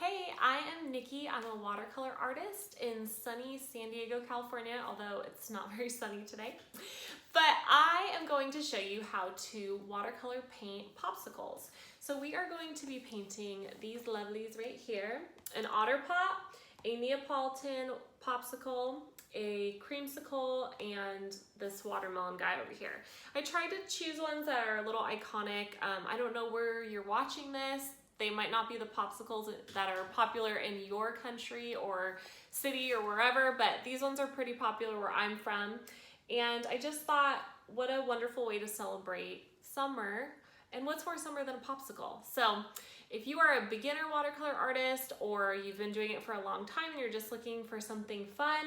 Hey, I am Nikki. I'm a watercolor artist in sunny San Diego, California, although it's not very sunny today. But I am going to show you how to watercolor paint popsicles. So we are going to be painting these lovelies right here: an otter pop, a Neapolitan popsicle, a creamsicle, and this watermelon guy over here. I tried to choose ones that are a little iconic. I don't know where you're watching this. They might not be the popsicles that are popular in your country or city or wherever, but these ones are pretty popular where I'm from. And I just thought, what a wonderful way to celebrate summer. And what's more summer than a popsicle? So if you are a beginner watercolor artist or you've been doing it for a long time and you're just looking for something fun,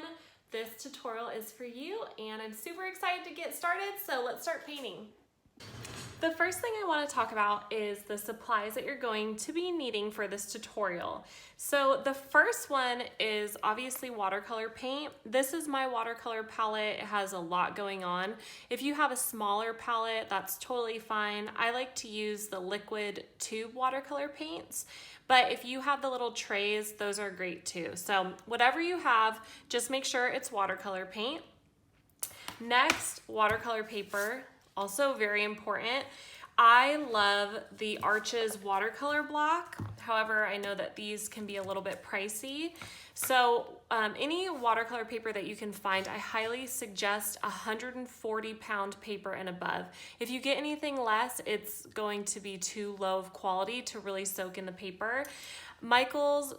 this tutorial is for you, and I'm super excited to get started, so let's start painting. The first thing I want to talk about is the supplies that you're going to be needing for this tutorial. So the first one is obviously watercolor paint. This is my watercolor palette. It has a lot going on. If you have a smaller palette, that's totally fine. I like to use the liquid tube watercolor paints, but if you have the little trays, those are great too. So whatever you have, just make sure it's watercolor paint. Next, watercolor paper. Also very important. I love the Arches watercolor block. However, I know that these can be a little bit pricey. So any watercolor paper that you can find, I highly suggest 140-pound paper and above. If you get anything less, it's going to be too low of quality to really soak in the paper. Michael's,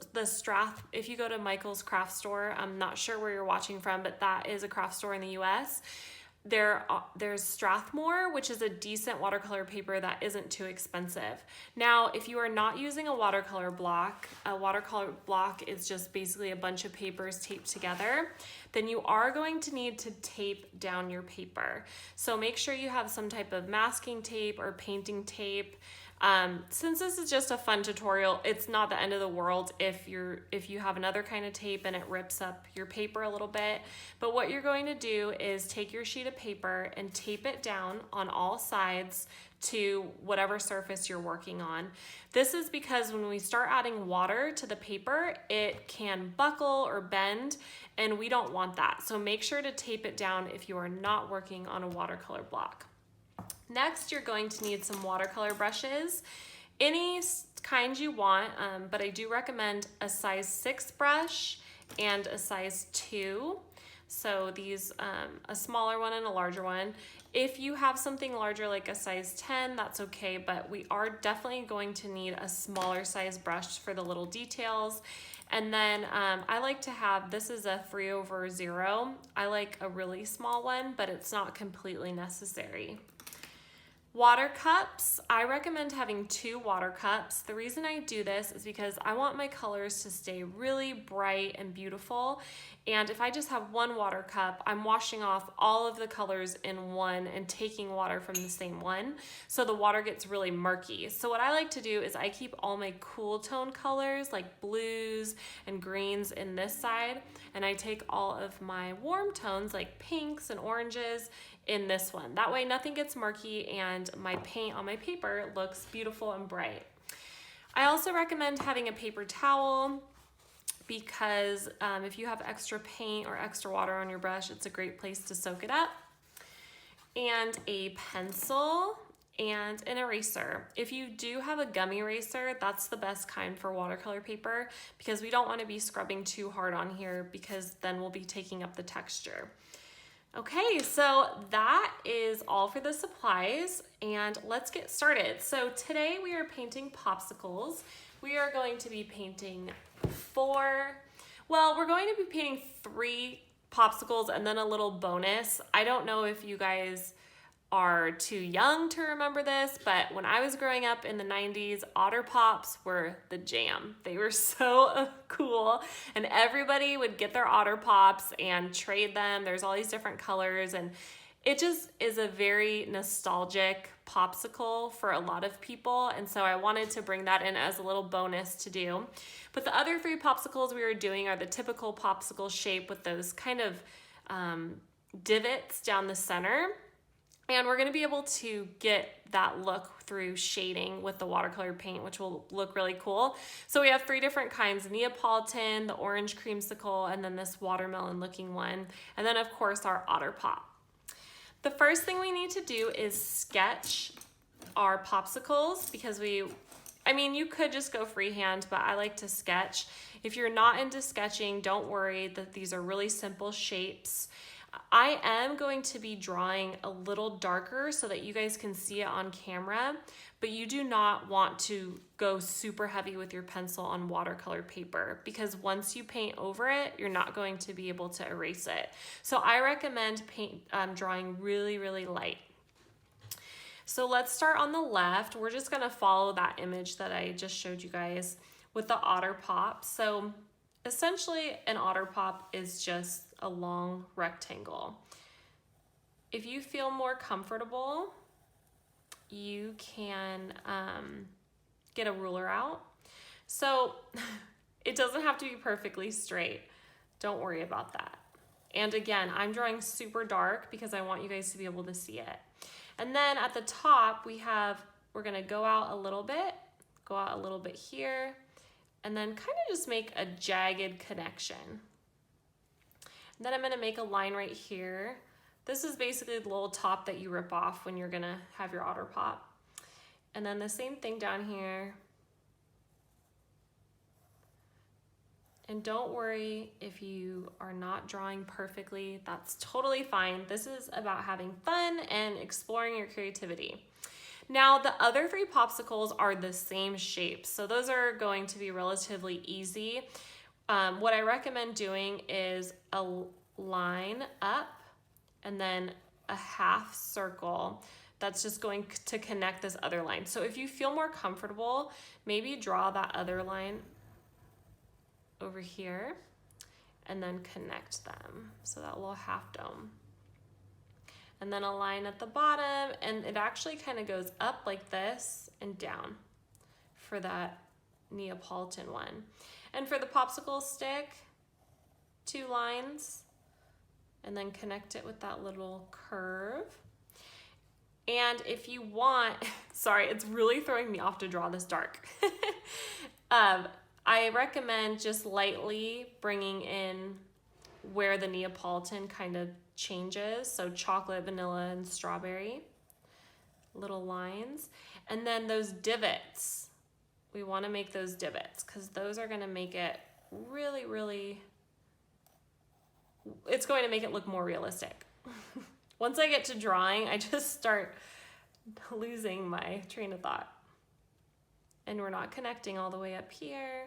if you go to Michael's craft store, I'm not sure where you're watching from, but that is a craft store in the US. There's Strathmore, which is a decent watercolor paper that isn't too expensive. Now, if you are not using a watercolor block is just basically a bunch of papers taped together, then you are going to need to tape down your paper. So make sure you have some type of masking tape or painting tape. Since this is just a fun tutorial, it's not the end of the world if you have another kind of tape and it rips up your paper a little bit. But what you're going to do is take your sheet of paper and tape it down on all sides to whatever surface you're working on. This is because when we start adding water to the paper, it can buckle or bend, and we don't want that. So make sure to tape it down if you are not working on a watercolor block. Next, you're going to need some watercolor brushes, any kind you want, but I do recommend a size 6 brush and a size 2. So these, a smaller one and a larger one. If you have something larger like a size 10, that's okay, but we are definitely going to need a smaller size brush for the little details. And then I like to have, this is a 3/0. I like a really small one, but it's not completely necessary. Water cups, I recommend having 2 water cups. The reason I do this is because I want my colors to stay really bright and beautiful. And if I just have 1 water cup, I'm washing off all of the colors in one and taking water from the same one. So the water gets really murky. So what I like to do is I keep all my cool tone colors like blues and greens in this side. And I take all of my warm tones like pinks and oranges in this one. That way nothing gets murky and my paint on my paper looks beautiful and bright. I also recommend having a paper towel because if you have extra paint or extra water on your brush, it's a great place to soak it up. And a pencil and an eraser. If you do have a gummy eraser, that's the best kind for watercolor paper because we don't want to be scrubbing too hard on here because then we'll be taking up the texture. Okay, so that is all for the supplies, and let's get started. So today we are painting popsicles. We are going to be painting we're going to be painting 3 popsicles and then a little bonus. I don't know if you guys are too young to remember this, but when I was growing up in the 90s, Otter Pops were the jam. They were so cool, and everybody would get their Otter Pops and trade them. There's all these different colors, and it just is a very nostalgic popsicle for a lot of people, and so I wanted to bring that in as a little bonus to do. But the other 3 popsicles we are doing are the typical popsicle shape with those kind of divots down the center. And we're gonna be able to get that look through shading with the watercolor paint, which will look really cool. So we have 3 different kinds: Neapolitan, the orange creamsicle, and then this watermelon looking one. And then of course our Otter Pop. The first thing we need to do is sketch our popsicles, because I mean, you could just go freehand, but I like to sketch. If you're not into sketching, don't worry, that these are really simple shapes. I am going to be drawing a little darker so that you guys can see it on camera, but you do not want to go super heavy with your pencil on watercolor paper, because once you paint over it, you're not going to be able to erase it. So I recommend drawing really, really light. So let's start on the left. We're just gonna follow that image that I just showed you guys with the Otter Pop. So essentially an Otter Pop is just a long rectangle. If you feel more comfortable, you can get a ruler out. So it doesn't have to be perfectly straight. Don't worry about that. And again, I'm drawing super dark because I want you guys to be able to see it. And then at the top, we're gonna go out a little bit here, and then kind of just make a jagged connection. And then I'm gonna make a line right here. This is basically the little top that you rip off when you're gonna have your Otter Pop. And then the same thing down here. And don't worry if you are not drawing perfectly, that's totally fine. This is about having fun and exploring your creativity. Now, the other 3 popsicles are the same shape, so those are going to be relatively easy. What I recommend doing is a line up and then a half circle that's just going to connect this other line. So if you feel more comfortable, maybe draw that other line over here and then connect them. So that little half dome. And then a line at the bottom, and it actually kind of goes up like this and down for that Neapolitan one. And for the popsicle stick, 2 lines, and then connect it with that little curve. And if you want, sorry, it's really throwing me off to draw this dark. I recommend just lightly bringing in where the Neapolitan kind of changes. So chocolate, vanilla, and strawberry, little lines. And then those divots, we want to make those divots because those are going to make it really, really, it's going to make it look more realistic. Once I get to drawing, I just start losing my train of thought. And we're not connecting all the way up here,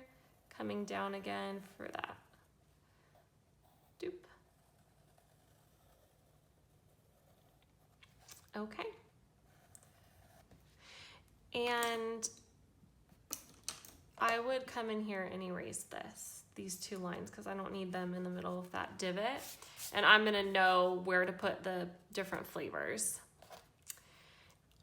coming down again for that. Doop. Okay. And I would come in here and erase these 2 lines, because I don't need them in the middle of that divot. And I'm gonna know where to put the different flavors.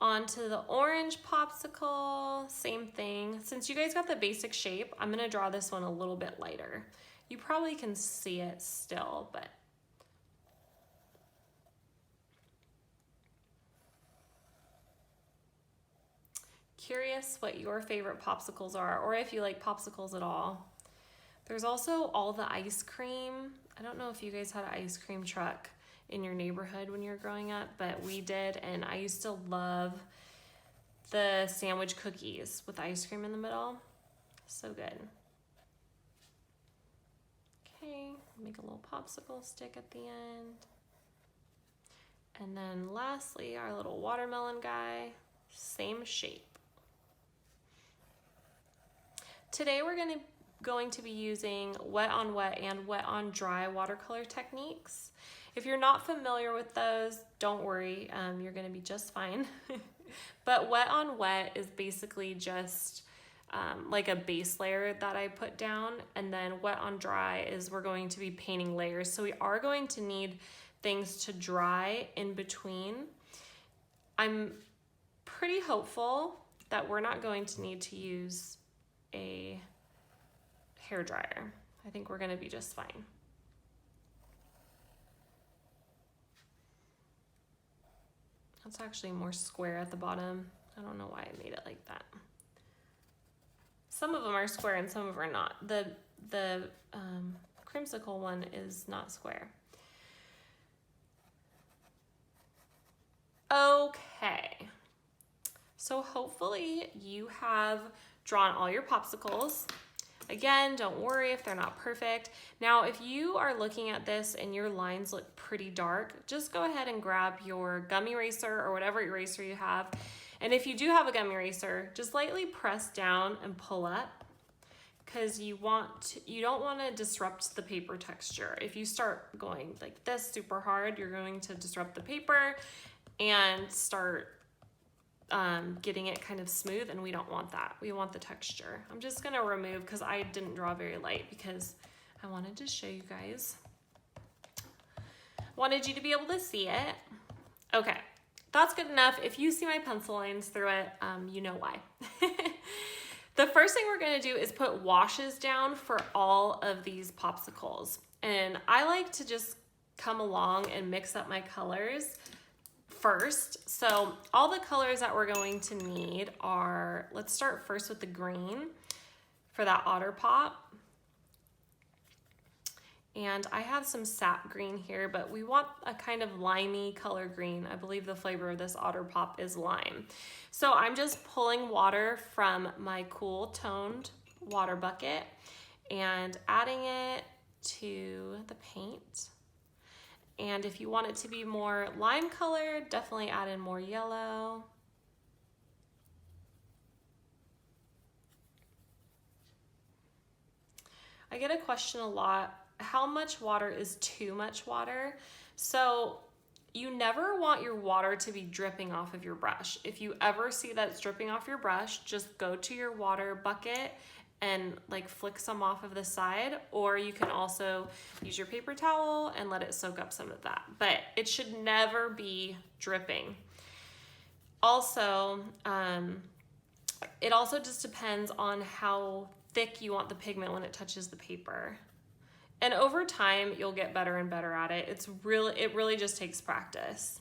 Onto the orange popsicle, same thing. Since you guys got the basic shape, I'm gonna draw this one a little bit lighter. You probably can see it still, but curious what your favorite popsicles are, or if you like popsicles at all. There's also all the ice cream. I don't know if you guys had an ice cream truck in your neighborhood when you were growing up, but we did, and I used to love the sandwich cookies with ice cream in the middle. So good. Okay, make a little popsicle stick at the end. And then lastly, our little watermelon guy, same shape. Today we're going to be using wet on wet and wet on dry watercolor techniques. If you're not familiar with those, don't worry, you're gonna be just fine. But wet on wet is basically just like a base layer that I put down, and then wet on dry is we're going to be painting layers. So we are going to need things to dry in between. I'm pretty hopeful that we're not going to need to use a hair dryer. I think we're gonna be just fine. That's actually more square at the bottom. I don't know why I made it like that. Some of them are square and some of them are not. The creamsicle one is not square. Okay, so hopefully you have drawn all your popsicles. Again, don't worry if they're not perfect. Now, if you are looking at this and your lines look pretty dark, just go ahead and grab your gum eraser or whatever eraser you have. And if you do have a gum eraser, just lightly press down and pull up, because you don't want to disrupt the paper texture. If you start going like this super hard, you're going to disrupt the paper and start getting it kind of smooth, and we don't want that. We want the texture. I'm just gonna remove, because I didn't draw very light because I wanted to show you guys. Wanted you to be able to see it. Okay, that's good enough. If you see my pencil lines through it, you know why. The first thing we're gonna do is put washes down for all of these popsicles. And I like to just come along and mix up my colors first. So all the colors that we're going to need are, let's start first with the green for that otter pop. And I have some sap green here, but we want a kind of limey color green. I believe the flavor of this otter pop is lime. So I'm just pulling water from my cool toned water bucket and adding it to the paint. And if you want it to be more lime color, definitely add in more yellow. I get a question a lot, how much water is too much water? So you never want your water to be dripping off of your brush. If you ever see that it's dripping off your brush, just go to your water bucket and like flick some off of the side, or you can also use your paper towel and let it soak up some of that. But it should never be dripping. Also, it also just depends on how thick you want the pigment when it touches the paper. And over time, you'll get better and better at it. It really just takes practice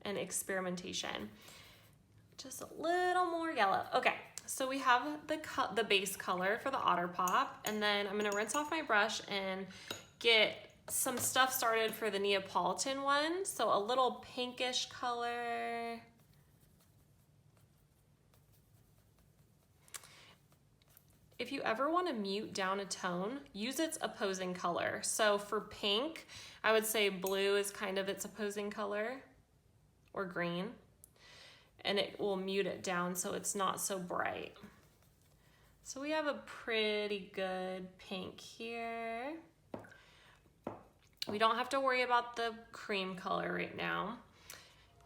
and experimentation. Just a little more yellow. Okay. So we have the base color for the otter pop, and then I'm gonna rinse off my brush and get some stuff started for the Neapolitan one. So a little pinkish color. If you ever want to mute down a tone, use its opposing color. So for pink, I would say blue is kind of its opposing color, or green. And it will mute it down so it's not so bright. So we have a pretty good pink here. We don't have to worry about the cream color right now.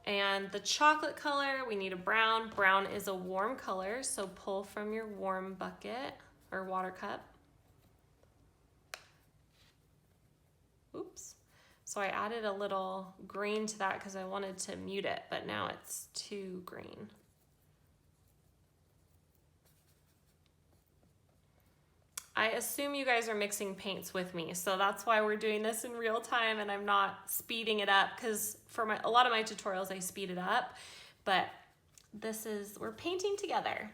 And the chocolate color, we need a brown. Brown is a warm color, so pull from your warm bucket or water cup. Oops. So I added a little green to that because I wanted to mute it, but now it's too green. I assume you guys are mixing paints with me, so that's why we're doing this in real time and I'm not speeding it up, because for a lot of my tutorials I speed it up, but we're painting together.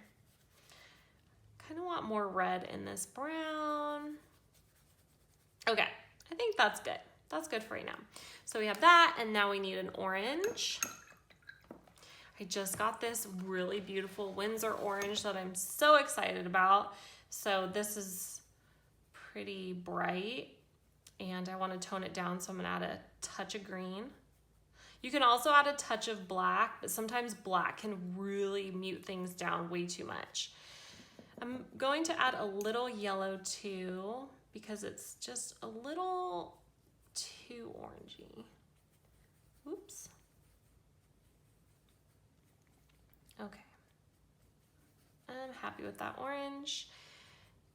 Kind of want more red in this brown. Okay, I think that's good. That's good for right now. So we have that, and now we need an orange. I just got this really beautiful Windsor orange that I'm so excited about. So this is pretty bright, and I want to tone it down, so I'm gonna add a touch of green. You can also add a touch of black, but sometimes black can really mute things down way too much. I'm going to add a little yellow too, because it's just a little too orangey. Oops. Okay. I'm happy with that orange.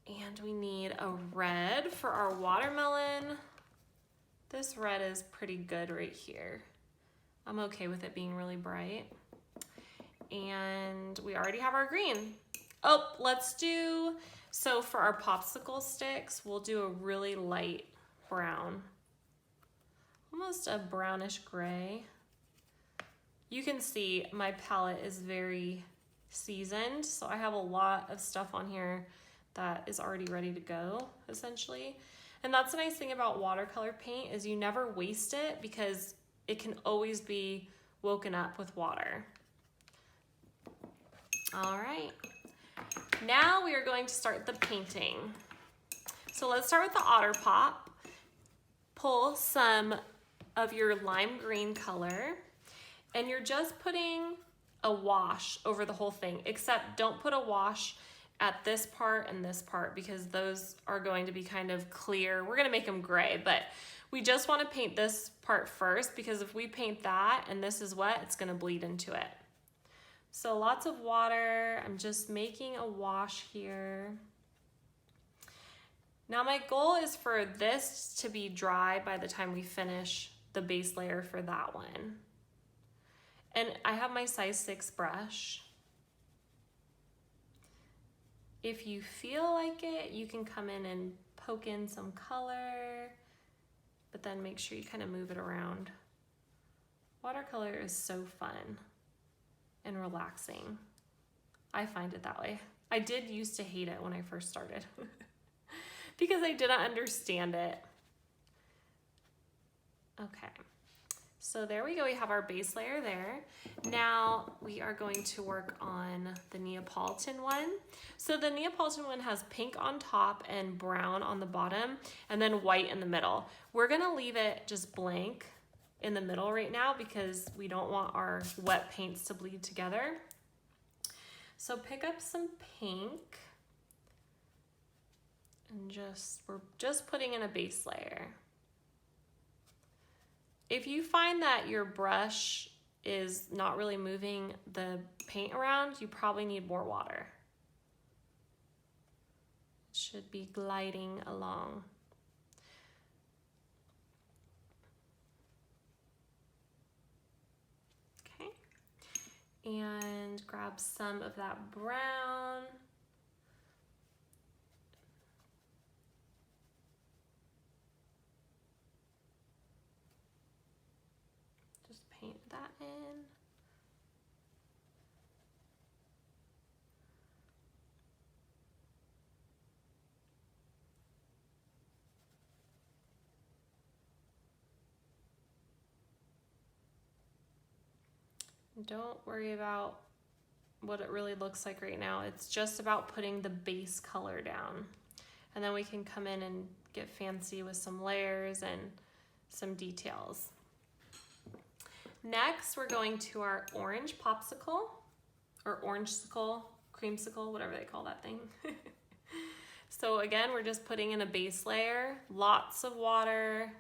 And we need a red for our watermelon. This red is pretty good right here. I'm okay with it being really bright. And we already have our green. Oh, so for our popsicle sticks, we'll do a really light brown. Almost a brownish gray. You can see my palette is very seasoned, so I have a lot of stuff on here that is already ready to go, essentially. And that's the nice thing about watercolor paint is you never waste it because it can always be woken up with water. All right, now we are going to start the painting. So let's start with the Otter Pop. Pull some of your lime green color, and you're just putting a wash over the whole thing, except don't put a wash at this part and this part because those are going to be kind of clear. We're gonna make them gray, but we just wanna paint this part first because if we paint that and this is wet, it's gonna bleed into it. So lots of water. I'm just making a wash here. Now my goal is for this to be dry by the time we finish the base layer for that one. And I have my size 6 brush. If you feel like it, you can come in and poke in some color, but then make sure you kind of move it around. Watercolor is so fun and relaxing. I find it that way. I did used to hate it when I first started because I didn't understand it. Okay. So there we go, we have our base layer there. Now we are going to work on the Neapolitan one. So the Neapolitan one has pink on top and brown on the bottom and then white in the middle. We're gonna leave it just blank in the middle right now because we don't want our wet paints to bleed together. So pick up some pink and we're just putting in a base layer. If you find that your brush is not really moving the paint around, you probably need more water. It should be gliding along. Okay, and grab some of that brown. Paint that in. Don't worry about what it really looks like right now. It's just about putting the base color down. And then we can come in and get fancy with some layers and some details. Next, we're going to our orange popsicle, or orange-sicle, creamsicle, whatever they call that thing. So again, we're just putting in a base layer, lots of water.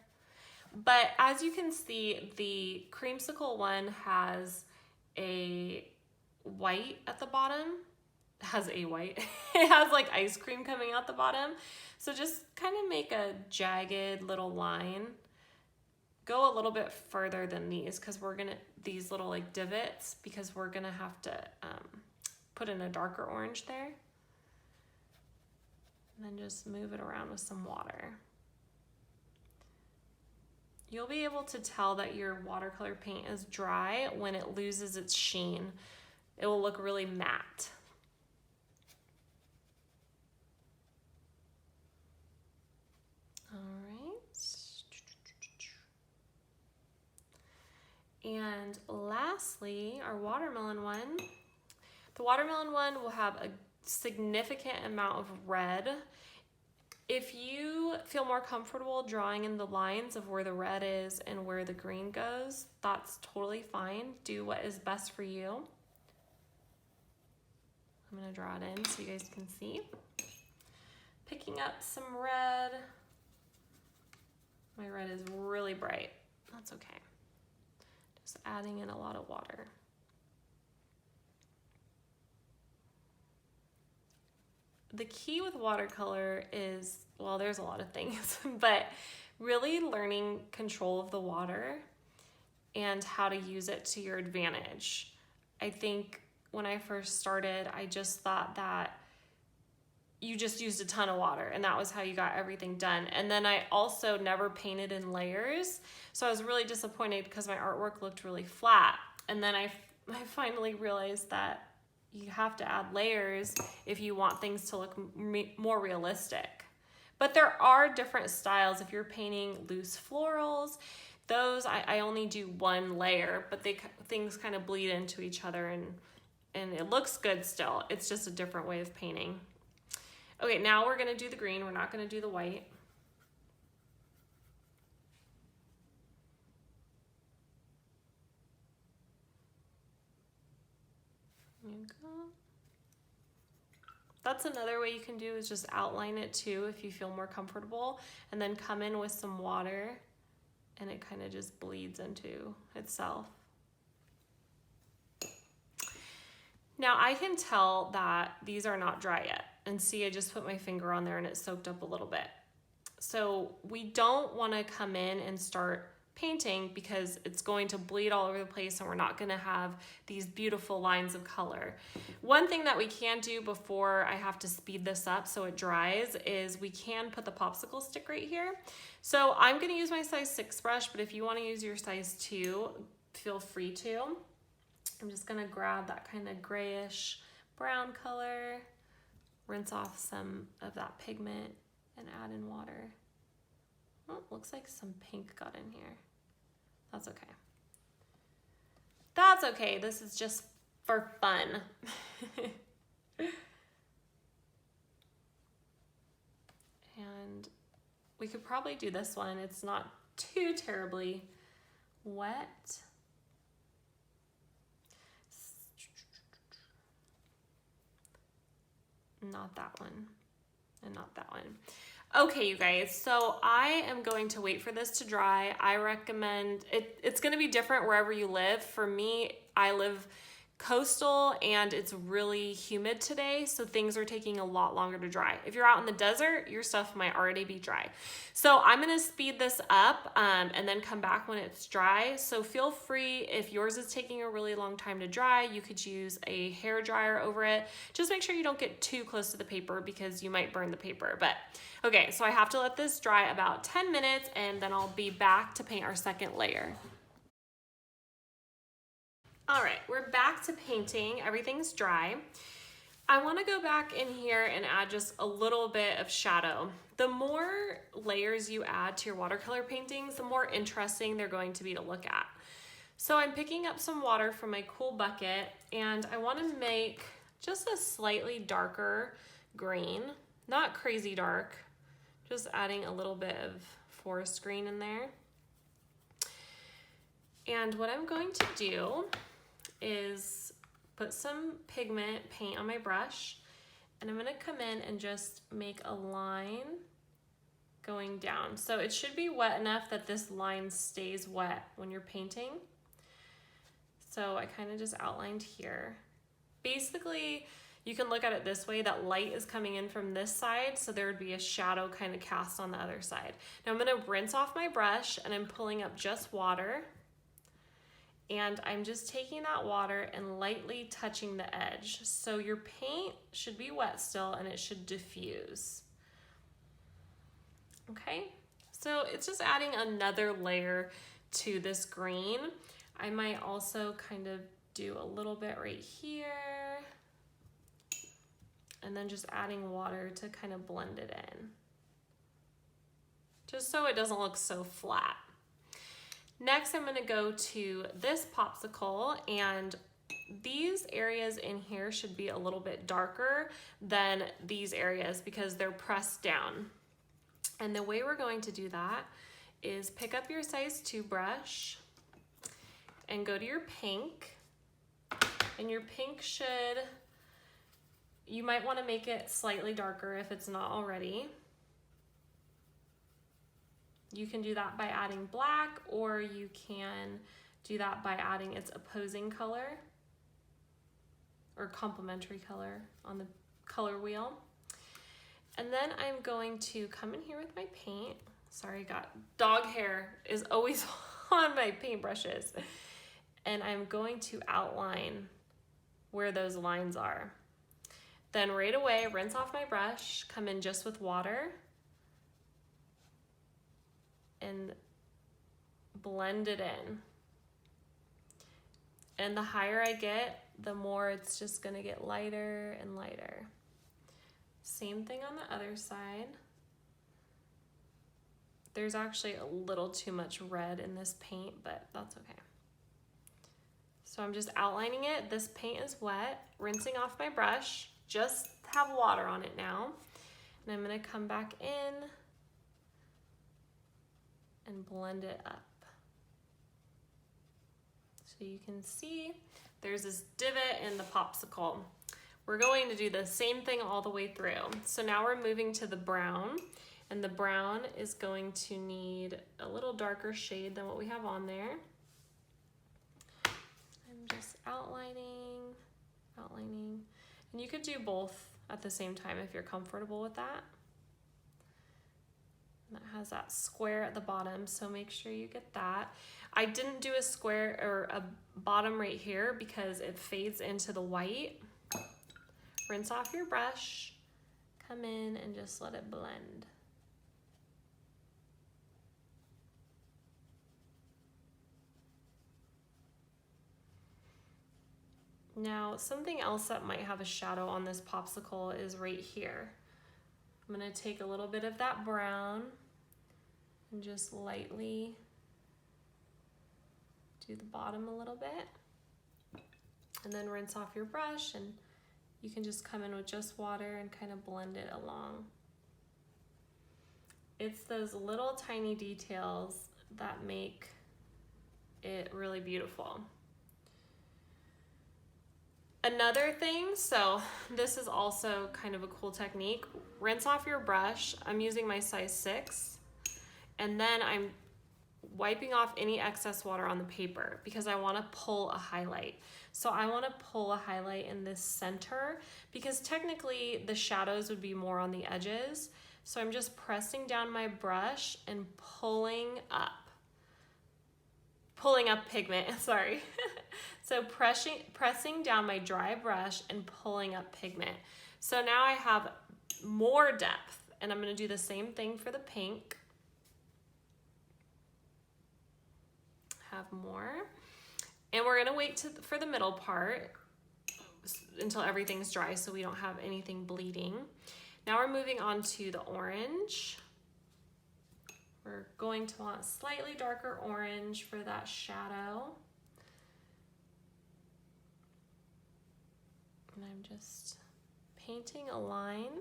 But as you can see, the creamsicle one has a white at the bottom. It has a white. It has like ice cream coming out the bottom. So just kind of make a jagged little line. Go a little bit further than these because these little like divots, because we're gonna have to put in a darker orange there. And then just move it around with some water. You'll be able to tell that your watercolor paint is dry when it loses its sheen. It will look really matte. And lastly, our watermelon one. The watermelon one will have a significant amount of red. If you feel more comfortable drawing in the lines of where the red is and where the green goes, that's totally fine. Do what is best for you. I'm gonna draw it in so you guys can see. Picking up some red. My red is really bright. That's okay. Just adding in a lot of water. The key with watercolor is, well, there's a lot of things, but really learning control of the water and how to use it to your advantage. I think when I first started, I just thought that you just used a ton of water and that was how you got everything done. And then I also never painted in layers. So I was really disappointed because my artwork looked really flat. And then I finally realized that you have to add layers if you want things to look more realistic. But there are different styles. If you're painting loose florals, those I only do one layer, but things kind of bleed into each other, and it looks good still. It's just a different way of painting. Okay, now we're gonna do the green. We're not gonna do the white. There you go. That's another way you can do, is just outline it too if you feel more comfortable, and then come in with some water and it kind of just bleeds into itself. Now I can tell that these are not dry yet, and see, I just put my finger on there and it soaked up a little bit. So we don't want to come in and start painting because it's going to bleed all over the place and we're not going to have these beautiful lines of color. One thing that we can do before I have to speed this up so it dries is we can put the popsicle stick right here. So I'm going to use my size 6 brush, but if you want to use your size 2, feel free to. I'm just going to grab that kind of grayish brown color, rinse off some of that pigment, and add in water. Oh, looks like some pink got in here. That's okay. That's okay. This is just for fun. And we could probably do this one. It's not too terribly wet. Not that one, and not that one. Okay, you guys, so I am going to wait for this to dry. I recommend, it's gonna be different wherever you live. For me, I live coastal and it's really humid today, so things are taking a lot longer to dry. If you're out in the desert, your stuff might already be dry. So I'm gonna speed this up and then come back when it's dry. So feel free, if yours is taking a really long time to dry, you could use a hair dryer over it. Just make sure you don't get too close to the paper because you might burn the paper. But okay, so I have to let this dry about 10 minutes and then I'll be back to paint our second layer. All right, we're back to painting. Everything's dry. I want to go back in here and add just a little bit of shadow. The more layers you add to your watercolor paintings, the more interesting they're going to be to look at. So I'm picking up some water from my cool bucket and I want to make just a slightly darker green, not crazy dark, just adding a little bit of forest green in there. And what I'm going to do is put some pigment paint on my brush, and I'm gonna come in and just make a line going down. So it should be wet enough that this line stays wet when you're painting. So I kind of just outlined here. Basically, you can look at it this way, that light is coming in from this side, so there would be a shadow kind of cast on the other side. Now I'm gonna rinse off my brush and I'm pulling up just water. And I'm just taking that water and lightly touching the edge. So your paint should be wet still and it should diffuse. Okay, so it's just adding another layer to this green. I might also kind of do a little bit right here. And then just adding water to kind of blend it in. Just so it doesn't look so flat. Next, I'm gonna go to this popsicle, and these areas in here should be a little bit darker than these areas because they're pressed down. And the way we're going to do that is pick up your size 2 brush and go to your pink. And your pink you might wanna make it slightly darker if it's not already. You can do that by adding black, or you can do that by adding its opposing color or complementary color on the color wheel. And then I'm going to come in here with my paint. Sorry, dog hair is always on my paintbrushes. And I'm going to outline where those lines are. Then right away, rinse off my brush, come in just with water, and blend it in. And the higher I get, the more it's just gonna get lighter and lighter. Same thing on the other side. There's actually a little too much red in this paint, but that's okay. So I'm just outlining it. This paint is wet, rinsing off my brush, just have water on it now. And I'm gonna come back in and blend it up. So you can see there's this divot in the popsicle. We're going to do the same thing all the way through. So now we're moving to the brown, and the brown is going to need a little darker shade than what we have on there. I'm just outlining. And you could do both at the same time if you're comfortable with that. And that has that square at the bottom, so make sure you get that. I didn't do a square or a bottom right here because it fades into the white. Rinse off your brush, come in and just let it blend. Now, something else that might have a shadow on this popsicle is right here. I'm gonna take a little bit of that brown and just lightly do the bottom a little bit. And then rinse off your brush, and you can just come in with just water and kind of blend it along. It's those little tiny details that make it really beautiful. Another thing, so this is also kind of a cool technique. Rinse off your brush. I'm using my size 6, and then I'm wiping off any excess water on the paper because I want to pull a highlight. So I want to pull a highlight in this center because technically the shadows would be more on the edges. So I'm just pressing down my brush and pulling up pigment, sorry. So pressing down my dry brush and pulling up pigment. So now I have more depth, and I'm gonna do the same thing for the pink. Have more. And we're gonna wait for the middle part until everything's dry so we don't have anything bleeding. Now we're moving on to the orange. We're going to want slightly darker orange for that shadow. And I'm just painting a line.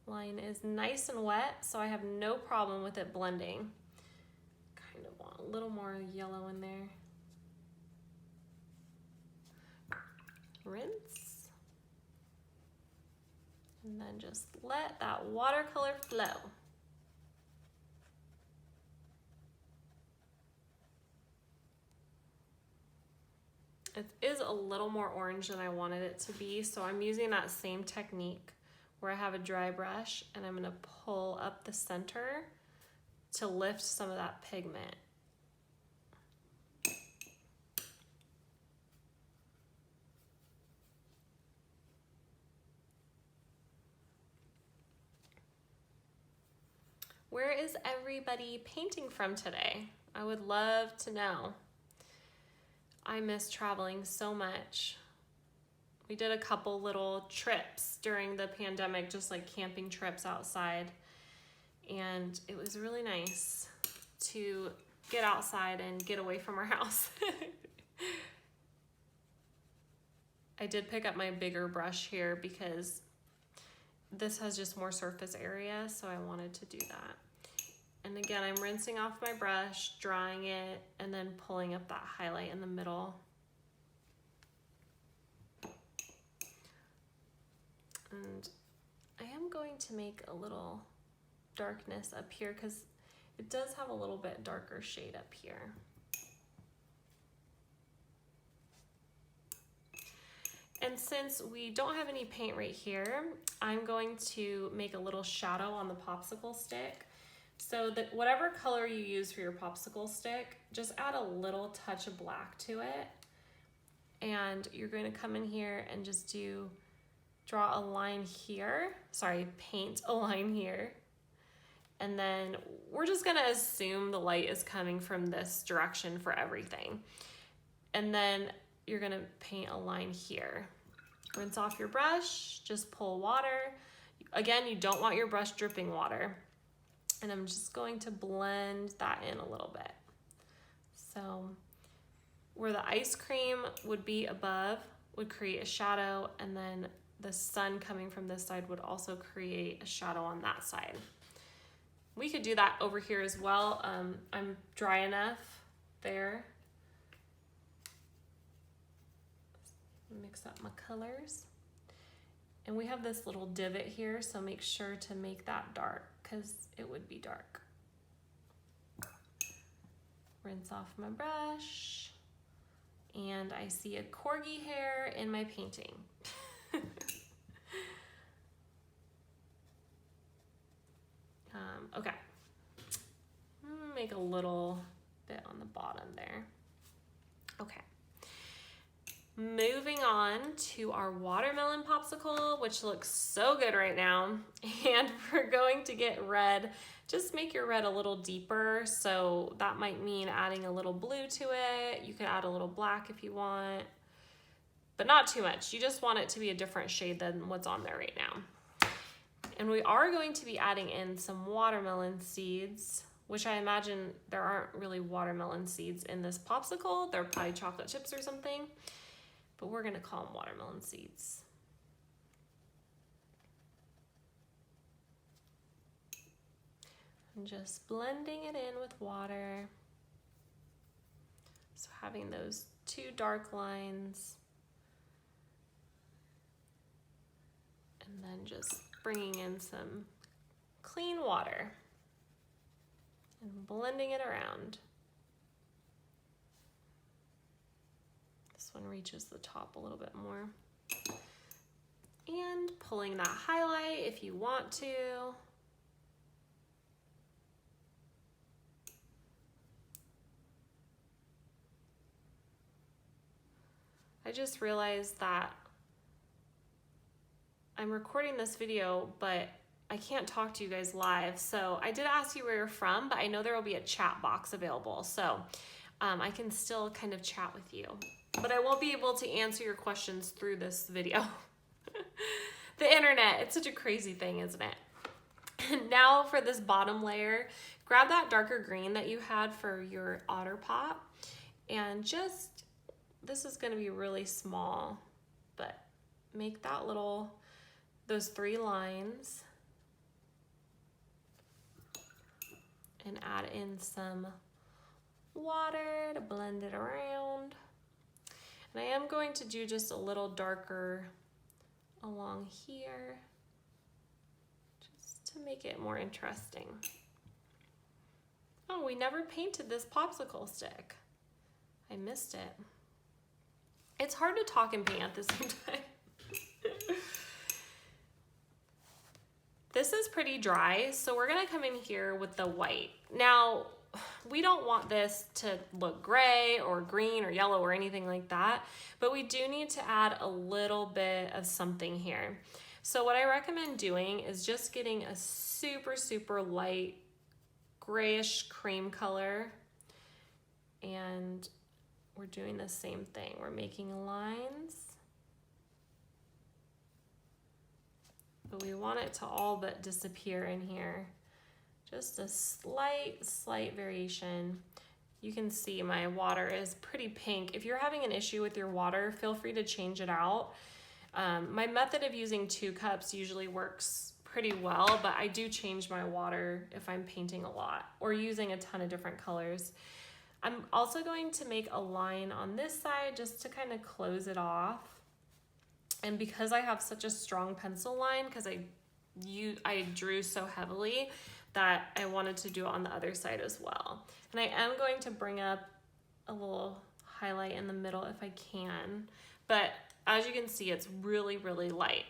Line is nice and wet, so I have no problem with it blending. Kind of want a little more yellow in there. Rinse. And then just let that watercolor flow. It is a little more orange than I wanted it to be, so I'm using that same technique where I have a dry brush and I'm gonna pull up the center to lift some of that pigment. Where is everybody painting from today? I would love to know. I miss traveling so much. We did a couple little trips during the pandemic, just like camping trips outside. And it was really nice to get outside and get away from our house. I did pick up my bigger brush here because this has just more surface area, so I wanted to do that. And again, I'm rinsing off my brush, drying it, and then pulling up that highlight in the middle. And I am going to make a little darkness up here because it does have a little bit darker shade up here. And since we don't have any paint right here, I'm going to make a little shadow on the popsicle stick. So that whatever color you use for your popsicle stick, just add a little touch of black to it. And you're going to come in here and just draw a line here. Sorry, paint a line here. And then we're just gonna assume the light is coming from this direction for everything. And then you're gonna paint a line here. Rinse off your brush, just pull water. Again, you don't want your brush dripping water. And I'm just going to blend that in a little bit. So where the ice cream would be above would create a shadow, and then the sun coming from this side would also create a shadow on that side. We could do that over here as well. I'm dry enough there. Mix up my colors. And we have this little divot here, so make sure to make that dark because it would be dark. Rinse off my brush. And I see a corgi hair in my painting. Okay, make a little bit on the bottom there. Okay, moving on to our watermelon popsicle, which looks so good right now. And we're going to get red. Just make your red a little deeper, so that might mean adding a little blue to it. You could add a little black if you want, but not too much. You just want it to be a different shade than what's on there right now. And we are going to be adding in some watermelon seeds, which I imagine there aren't really watermelon seeds in this popsicle. They're probably chocolate chips or something, but we're gonna call them watermelon seeds. And just blending it in with water. So having those two dark lines, and then just bringing in some clean water and blending it around. This one reaches the top a little bit more. And pulling that highlight if you want to. I just realized that I'm recording this video, but I can't talk to you guys live. So I did ask you where you're from, but I know there will be a chat box available. So I can still kind of chat with you, but I won't be able to answer your questions through this video. The internet, it's such a crazy thing, isn't it? Now for this bottom layer, grab that darker green that you had for your otter pop, and just, this is gonna be really small, but make that little, those 3 lines, and add in some water to blend it around. And I am going to do just a little darker along here, just to make it more interesting. Oh, we never painted this popsicle stick. I missed it. It's hard to talk and paint at the same time. This is pretty dry, so we're gonna come in here with the white. Now, we don't want this to look gray or green or yellow or anything like that, but we do need to add a little bit of something here. So what I recommend doing is just getting a super, super light grayish cream color, and we're doing the same thing. We're making lines, but we want it to all but disappear in here. Just a slight variation. You can see my water is pretty pink. If you're having an issue with your water, feel free to change it out. My method of using 2 cups usually works pretty well, but I do change my water if I'm painting a lot or using a ton of different colors. I'm also going to make a line on this side just to kind of close it off. And because I have such a strong pencil line, because I drew so heavily, that I wanted to do it on the other side as well. And I am going to bring up a little highlight in the middle if I can, but as you can see, it's really, really light.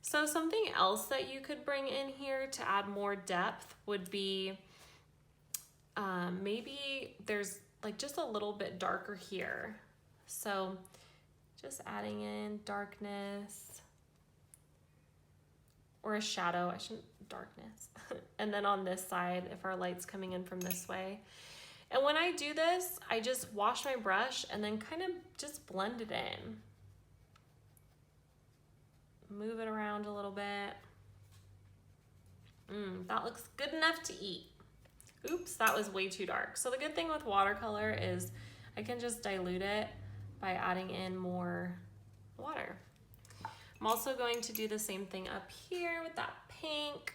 So something else that you could bring in here to add more depth would be maybe there's like just a little bit darker here. So just adding in darkness. or a shadow, I shouldn't, darkness. And then on this side, if our light's coming in from this way. And when I do this, I just wash my brush and then kind of just blend it in. Move it around a little bit. That looks good enough to eat. Oops, that was way too dark. So the good thing with watercolor is I can just dilute it by adding in more water. I'm also going to do the same thing up here with that pink.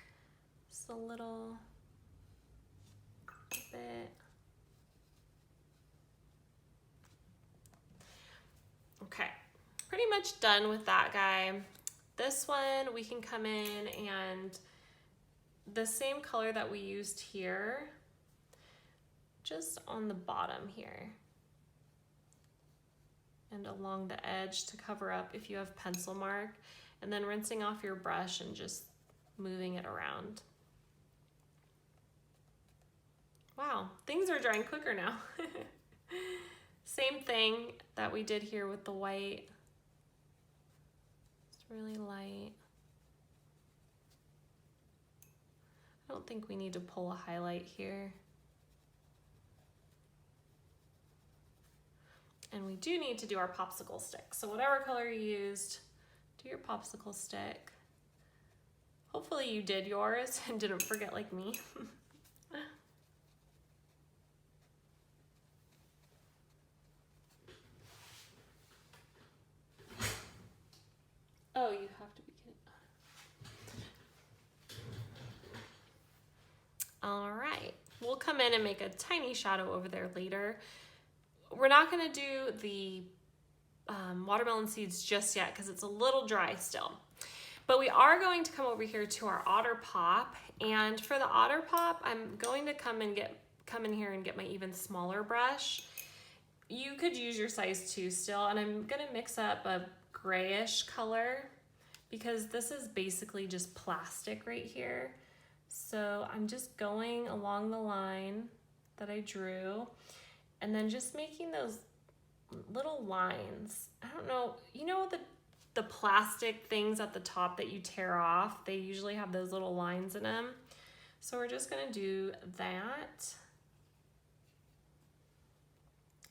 Just a little bit. Okay, pretty much done with that guy. This one, we can come in and the same color that we used here, just on the bottom here and along the edge to cover up if you have pencil mark, and then rinsing off your brush and just moving it around. Wow, things are drying quicker now. Same thing that we did here with the white. It's really light. I don't think we need to pull a highlight here. And we do need to do our popsicle stick. So whatever color you used, do your popsicle stick. Hopefully you did yours and didn't forget like me. Oh, you have to be kidding. All right, we'll come in and make a tiny shadow over there later. We're not gonna do the watermelon seeds just yet because it's a little dry still. But we are going to come over here to our otter pop, and for the otter pop, I'm going to come in here and get my even smaller brush. You could use your size 2 still, and I'm gonna mix up a grayish color because this is basically just plastic right here. So I'm just going along the line that I drew and then just making those little lines. I don't know, you know the plastic things at the top that you tear off, they usually have those little lines in them. So we're just gonna do that.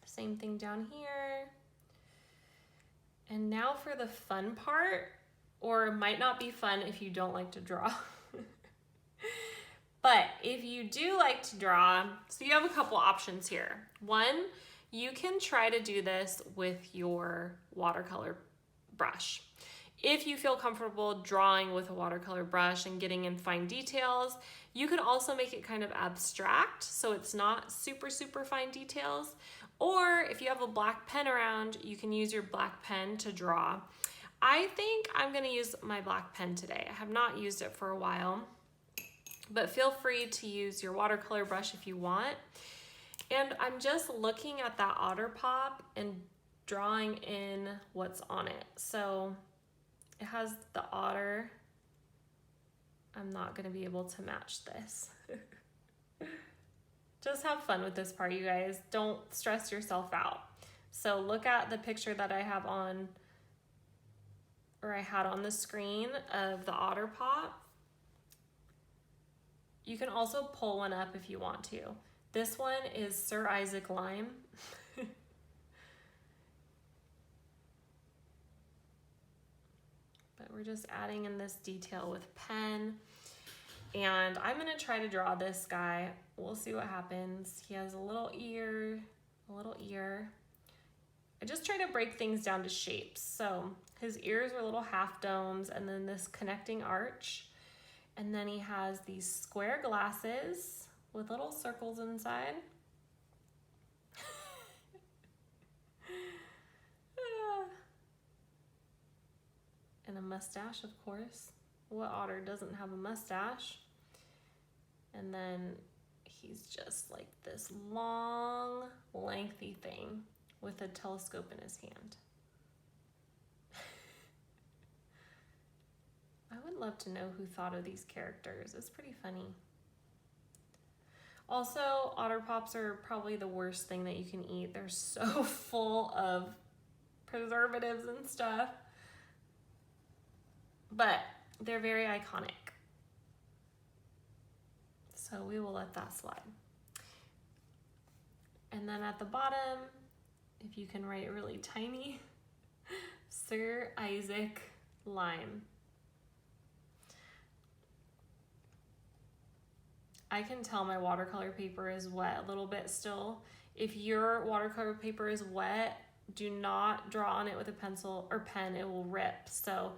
Same thing down here. And now for the fun part, or it might not be fun if you don't like to draw. But if you do like to draw, so you have a couple options here. One, you can try to do this with your watercolor brush. If you feel comfortable drawing with a watercolor brush and getting in fine details, you can also make it kind of abstract, so it's not super, super fine details. Or if you have a black pen around, you can use your black pen to draw. I think I'm gonna use my black pen today. I have not used it for a while, but feel free to use your watercolor brush if you want. And I'm just looking at that otter pop and drawing in what's on it. So it has the otter. I'm not gonna be able to match this. Just have fun with this part, you guys. Don't stress yourself out. So look at the picture that I have on, or I had on the screen of the otter pop. You can also pull one up if you want to. This one is Sir Isaac Lime. But we're just adding in this detail with pen. And I'm gonna try to draw this guy. We'll see what happens. He has a little ear, a little ear. I just try to break things down to shapes. So his ears are little half domes, and then this connecting arch. And then he has these square glasses with little circles inside. And a mustache, of course. What otter doesn't have a mustache? And then he's just like this long, lengthy thing with a telescope in his hand. I would love to know who thought of these characters. It's pretty funny. Also, otter pops are probably the worst thing that you can eat. They're so full of preservatives and stuff. But they're very iconic. So we will let that slide. And then at the bottom, if you can write really tiny, Sir Isaac Lime. I can tell my watercolor paper is wet a little bit still. If your watercolor paper is wet, do not draw on it with a pencil or pen, it will rip. So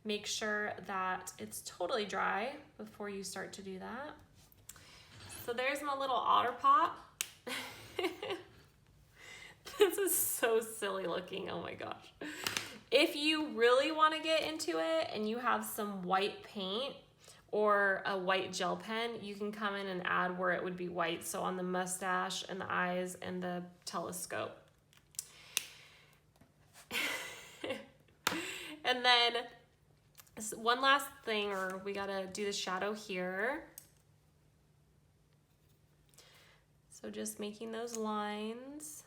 make sure that it's totally dry before you start to do that. So there's my little otter pop. This is so silly looking, oh my gosh. If you really want to get into it and you have some white paint or a white gel pen, you can come in and add where it would be white. So on the mustache and the eyes and the telescope. And then one last thing, or we gotta do the shadow here. So just making those lines,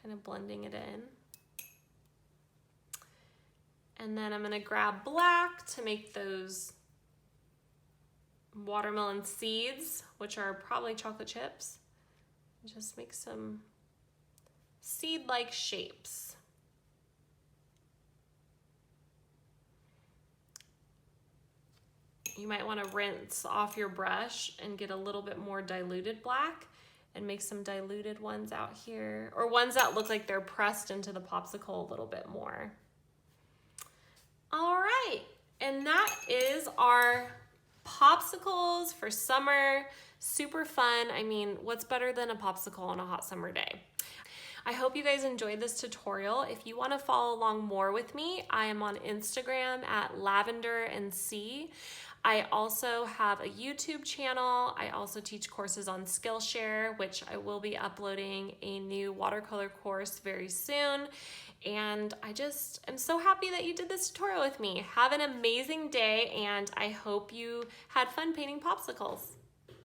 kind of blending it in. And then I'm gonna grab black to make those watermelon seeds, which are probably chocolate chips. Just make some seed-like shapes. You might want to rinse off your brush and get a little bit more diluted black and make some diluted ones out here, or ones that look like they're pressed into the popsicle a little bit more. All right, and that is our popsicles for summer. Super fun. I mean, what's better than a popsicle on a hot summer day? I hope you guys enjoyed this tutorial. If you want to follow along more with me, I am on Instagram at @lavenderandc. I also have a YouTube channel. I also teach courses on Skillshare, which I will be uploading a new watercolor course very soon. And I just am so happy that you did this tutorial with me. Have an amazing day, and I hope you had fun painting popsicles.